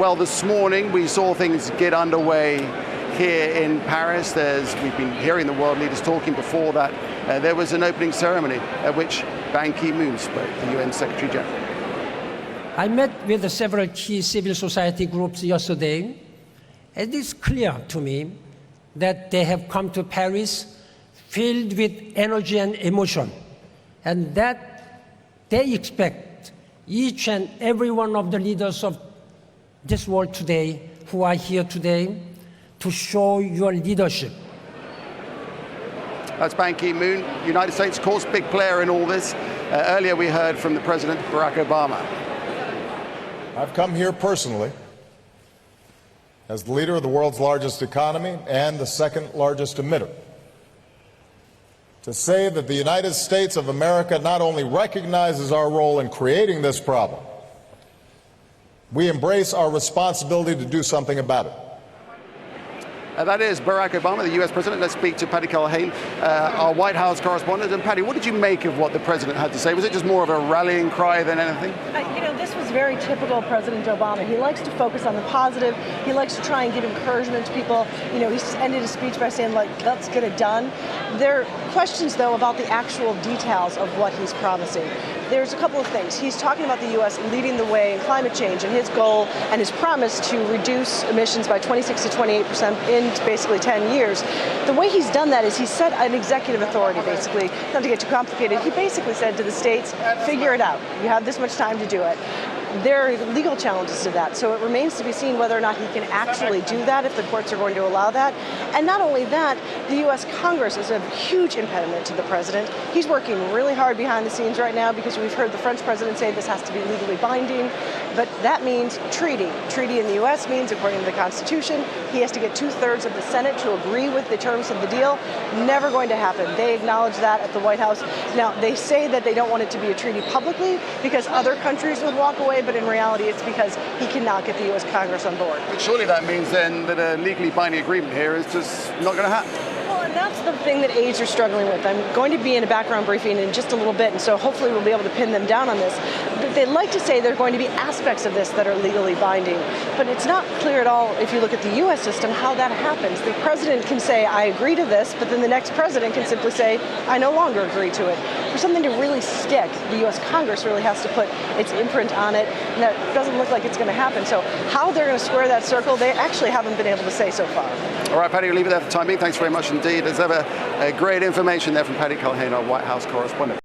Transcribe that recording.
Well, this morning we saw things get underway here in Paris. We've been hearing the world leaders talking before that. There was an opening ceremony at which Ban Ki-moon spoke, the UN Secretary General. I met with several key civil society groups yesterday. It is clear to me that they have come to Paris filled with energy and emotion, and that they expect each and every one of the leaders of this world today, who are here today, to show your leadership. That's Ban Ki-moon, United States, of course, big player in all this. Earlier we heard from the President, Barack Obama. I've come here personally as the leader of the world's largest economy and the second largest emitter to say that the United States of America not only recognizes our role in creating this problem, we embrace our responsibility to do something about it. That is Barack Obama, the US President. Let's speak to Patty Culhane, our White House correspondent. And Patty, what did you make of what the President had to say? Was it just more of a rallying cry than anything? This was very typical of President Obama. He likes to focus on the positive. He likes to try and give encouragement to people. He ended his speech by saying, let's get it done. There are questions, though, about the actual details of what he's promising. There's a couple of things. He's talking about the U.S. leading the way in climate change and his goal and his promise to reduce emissions by 26 to 28% in basically 10 years. The way he's done that is he set an executive authority, basically. Not to get too complicated, he basically said to the states, figure it out. You have this much time to do it. There are legal challenges to that, so it remains to be seen whether or not he can actually do that, if the courts are going to allow that. And not only that, the U.S. Congress is a huge impediment to the president. He's working really hard behind the scenes right now because we've heard the French president say this has to be legally binding, but that means treaty. Treaty in the U.S. means, according to the Constitution, he has to get 2/3 of the Senate to agree with the terms of the deal. Never going to happen. They acknowledge that at the White House. Now, they say that they don't want it to be a treaty publicly because other countries would walk away, but in reality it's because he cannot get the U.S. Congress on board. But surely that means then that a legally binding agreement here is just not going to happen. Well, and that's the thing that aides are struggling with. I'm going to be in a background briefing in just a little bit, and so hopefully we'll be able to pin them down on this. But they like to say there are going to be aspects of this that are legally binding, but it's not clear at all, if you look at the U.S. system, how that happens. The president can say, I agree to this, but then the next president can simply say, I no longer agree to it. For something to really stick, the U.S. Congress really has to put its imprint on it, and that doesn't look like it's going to happen. So how they're going to square that circle, they actually haven't been able to say so far. All right, Patty, we'll leave it there for the time being. Thanks very much indeed. As ever, great information there from Patty Culhane, our White House correspondent.